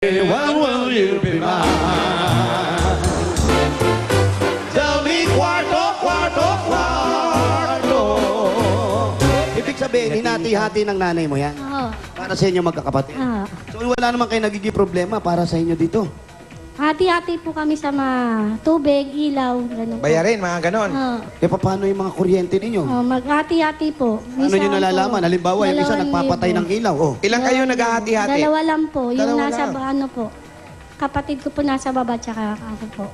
When will you be mine? Tell me kwarto, kwarto, kwarto. Ibig sabihin, hinati-hati ng nanay mo yan? Oo. Para sa inyo magkakapatid? Oo. So wala naman kayo nagiging problema para sa inyo dito? Hati-hati po kami sa mga tubig, ilaw, gano'n po. Bayarin, mga ganon. Oo. E paano yung mga kuryente ninyo? Maghati-hati po. Ano nyo Minsan nalalaman? po, Halimbawa, yung isa 2,000. nagpapatay ng ilaw. Oh. Ilang kayo naghahati-hati? Dalawa lang po. Yung Dalawa nasa, lang. ano po, kapatid ko po nasa baba, tsaka ako po.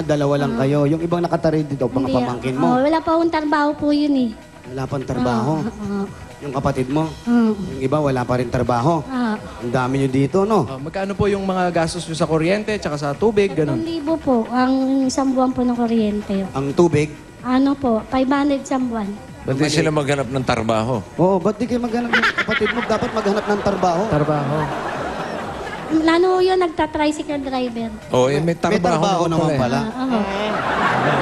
Dalawa lang kayo. Yung ibang nakatarid dito, mga Hindi, pamangkin mo. wala pa akong trabaho po yun eh. Wala pang trabaho. Oo. Yung kapatid mo, Oo. yung iba wala pa rin trabaho. Oo. Ang dami nyo dito, no? Magkano po yung mga gastos nyo sa kuryente tsaka sa tubig, ganun? 3,000 po ang isang buwan po ng kuryente. Ang tubig. Ano po, 500 isang buwan. Ba't di sila maghanap ng trabaho? Oo, ba't di kayo maghanap ng kapatid mo? Dapat maghanap ng trabaho. Trabaho. Lalo yun, nagta-tricycle driver. O, may May trabaho, trabaho naman pala. Oo.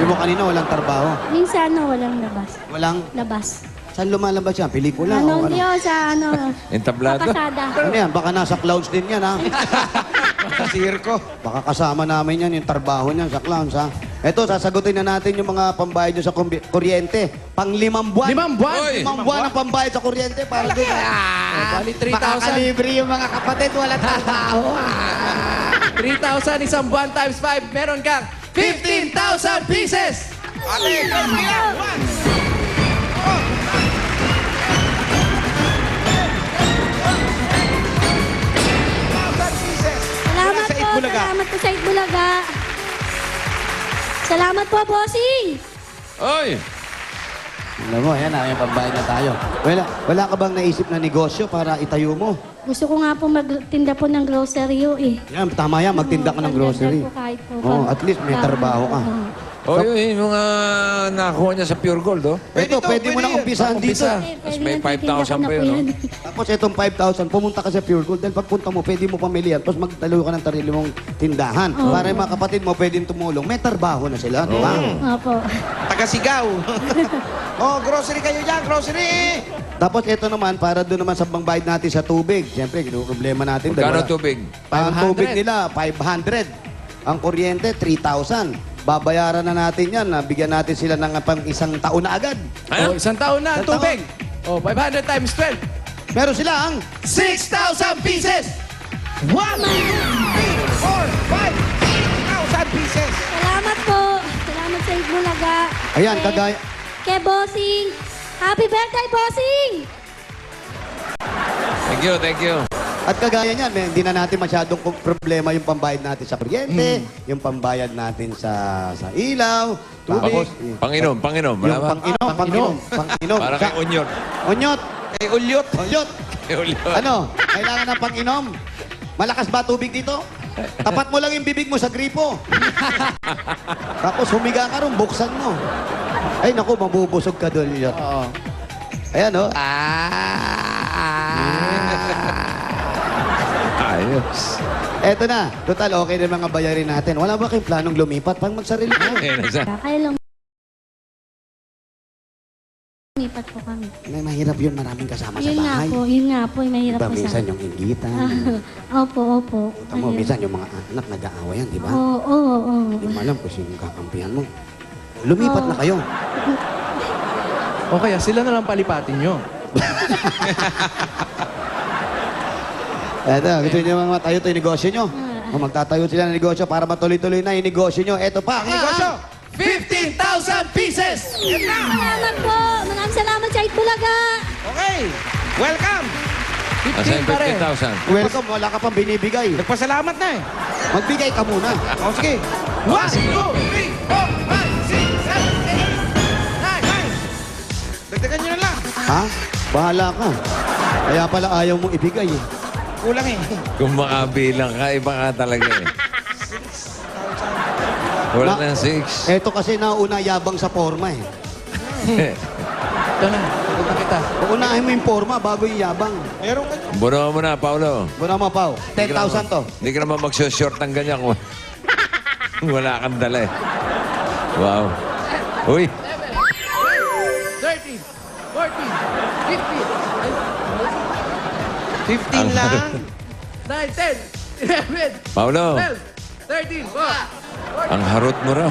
Yung mo kanina walang trabaho. Minsan, walang labas. Walang, Labas. saan lumalabas yan? Pelikula o Ano, ano? yun, sa ano, Entablado? kapasada. Ano yan? Baka nasa clowns din yan, ha? Sa sirko. Baka kasama namin yan, yung trabaho niyan sa clowns, ha? Eto, sasagutin na natin yung mga pambayad nyo sa kuryente. Pang 5 buwan. 5 buwan? Oy! 5 buwan ang pambayad sa kuryente. Para doon. Bali 3,000. Makakalibre yung mga kapatid, wala trabaho. 3,000 isang buwan times 5. Meron kang 15,000 pieces! Ate, Salamat Sa po, Itbulaga. salamat po sa Itbulaga. Salamat po, bossing. Oy! Alam mo, yan na, yung pambayad na tayo. Wala ka bang naisip na negosyo para itayo mo? Gusto ko nga po magtinda po ng grocery Yan, tama yan, magtinda ka ng grocery. Po kahit po. Oo, at least may trabaho ka. Oy, yung mga nakuha niya sa Pure Gold, oh. Ito, pwede mo nang umpisahan dito. Tapos may 5,000 pa yun, no? Tapos itong 5,000, pumunta ka sa Pure Gold. Dahil pagpunta mo, pwede mo pamili yan. Tapos magtalo ka ng sarili mong tindahan. Para yung mga kapatid mo pwedeng tumulong. May trabaho na sila, di ba? Opo. taga-sigaw. Oh, grocery kayo dyan, grocery! Tapos ito naman, para doon naman sa pangbayad natin sa tubig. Siyempre, problema natin. Magkano tubig? Ang 500. tubig nila, 500. Ang kuryente, 3,000. Babayaran na natin yan. Bigyan natin sila ng pang isang taon na agad. Oh, isang taon na ang Isang tubig. Oh, 500 times 12. Meron sila ang 6,000 pieces! 1, 2, 3, 4, 5, 6,000 pieces. Salamat po. Salamat sa Itbulaga. Ayan, kagaya. Kay bossing. Happy birthday, bossing! Thank you, thank you. At kagaya niyan, hindi na natin masyadong problema yung pambayad natin sa kuryente, yung pambayad natin sa ilaw, tubig. Panginom, panginom. Yung Wala ba? pang-inom. Para kay Onyot. Onyot. Kay Ulyot. Onyot. Kay Onyot. Ano? Kailangan ng pang-inom? Malakas ba tubig dito? Tapat mo lang yung bibig mo sa gripo. Tapos humiga ka ron, buksan mo. Ay, naku, mabubusog ka doon, Onyot. Oo. Ayan, oh. Ayos. Eto na. Total, okay na mga bayarin natin. Wala ba kayong planong lumipat? Pang magsarili ko. Eh, nasa. Kaya lang lumipat po kami. May mahirap yun, maraming kasama sa Yun nga bahay. po, yun nga po. Mahirap Diba, po minsan sa... yung inggitan. Opo, opo. Tama mo, minsan yung mga anak nag-aawayan, di ba? Oo, oo, oo. Hindi mo alam kung sino yung kakampihan mo. Lumipat na kayo. O kaya sila na lang palipatin nyo. Eto, gusto nyo mga matayo ito yung negosyo nyo? O magtatayo sila ng negosyo para matuloy-tuloy na yung negosyo nyo. Eto pa, ang negosyo! 15,000 pieces! Salamat po. Maraming salamat sa Itbulaga. Okay, welcome. Nasa 15 pa rin. 15,000. Welcome, wala ka pang binibigay. Nagpasalamat na eh. Magbigay ka muna. O sige. 1, 2, 3, 4, 5, 6, 7, 8, 9. Dagdagan nyo na lang. Ha? Bahala ka. Kaya pala ayaw mong ibigay eh. Kulang eh. Kung makabilang ka, iba ka talaga eh. Wala na 6. Eto kasi nauna yabang sa forma eh. Ito na. Ito kita. Uunahin mo yung forma bago yung yabang. Meron ka. Buno mo na, Paolo. Muna mo, Pao. 10,000 to. Hindi ka naman mag-short ng ganyan kung wala kang dala eh. Wow. Uy. 13, 14, 15, 15 lang. 9, 10, 11, Paolo, 12, 13, ang harot mo raw.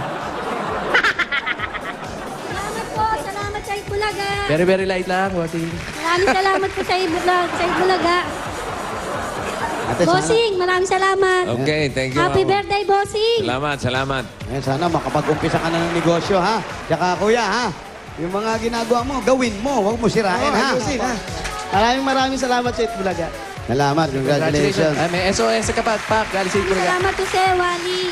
Salamat po. Salamat sa Itbulaga. Very, very light lang, bossing. Maraming salamat po sa Itbulaga. Ate, sana, Bossing, maraming salamat. Okay, thank you. Happy Mama. birthday, Bossing. Salamat, salamat. sana makapag-umpisa ka na ng negosyo, ha? Tsaka, kuya, ha? Yung mga ginagawa mo, gawin mo. Huwag mo sirain, ha? ayusin, ha? Maraming salamat sa Itbulaga. Salamat, congratulations. Ay, may SOS sa kapatpak. Galing sa Itbulaga. Salamat po sa Wally.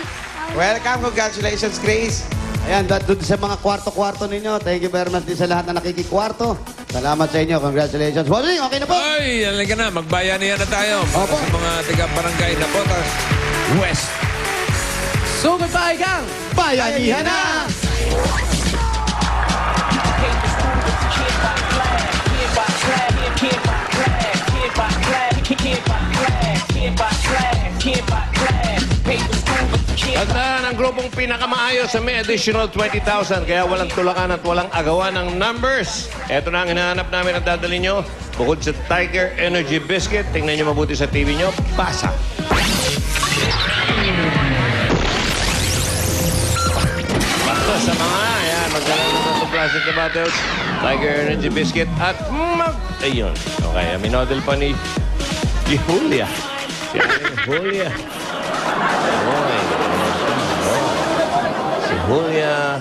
Welcome, congratulations, Grace. Ayan, doon sa mga kwarto-kwarto ninyo, thank you very much din sa lahat na nakikikwarto. Salamat sa inyo, congratulations. Bossing, okay na po? Ay, halika na. Magbayanihan na tayo. Para Opo. sa mga taga-barangay na Botas West. So, goodbye, gang! Bayanihan na! Tandaan ang grupong pinakamaayos sa may additional 20,000 kaya walang tulakan at walang agawan ng numbers. Ito na ang hinahanap namin at dadali nyo. Bukod sa Tiger Energy Biscuit, tingnan nyo mabuti sa TV nyo, pasa. Basta sa mga, ayan, magkaroon na sa plastic na bottles, Tiger Energy Biscuit at ayun. Okay, minodel pa ni Julia. Julia. Okay. Si Julia.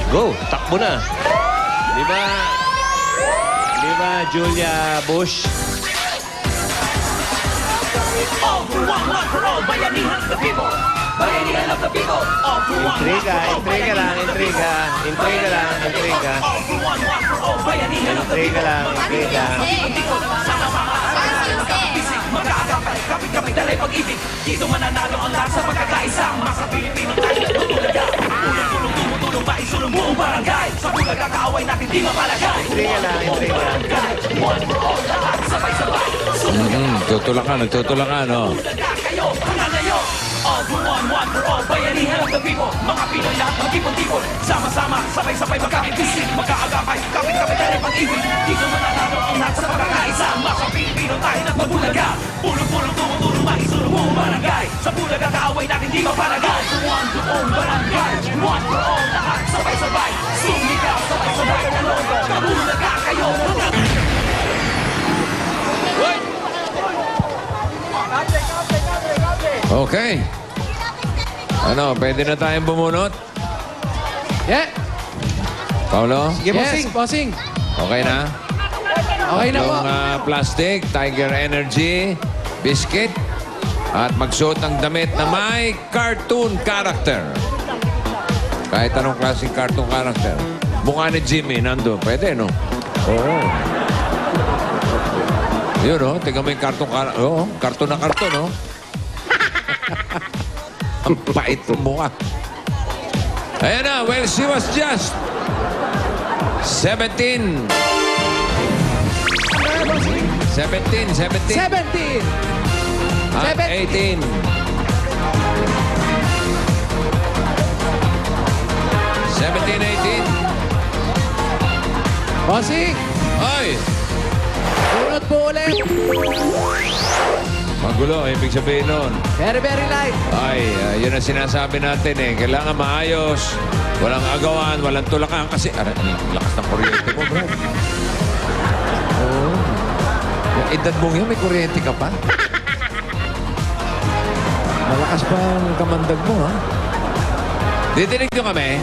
Go, takbo na. Di ba, Julia Bush? Intriga lang. Tutulakan, oh. Okay. Ano, pwede na tayong bumunot? Yeah. Paolo? Sige, Bossing. Yes, bossing. Okay na? Okay na po. Yung plastic, Tiger Energy, biscuit, at magsuot ng damit na may cartoon character. Kahit anong klaseng cartoon character. Mukha ni Jimmy, nandun. Pwede, no? Oo. Yun, no? Tingnan mo yung cartoon character. Oo, cartoon na cartoon, no? Ang pait ng mukha. Ayan na, well, she was just 17. 17. 17. At 18. 17, 18. Bossing, Ay! bunot po ulit. Magulo, ibig sabihin nun. Very, very light. Ay, yun ang sinasabi natin eh. Kailangan maayos. Walang agawan, walang tulakan. Kasi, ang lakas ng kuryente mo, bro. Oo. Yung edad mong yun, may kuryente ka pa. Malakas pa ang kamandag mo, ha? Ditinig nyo kami.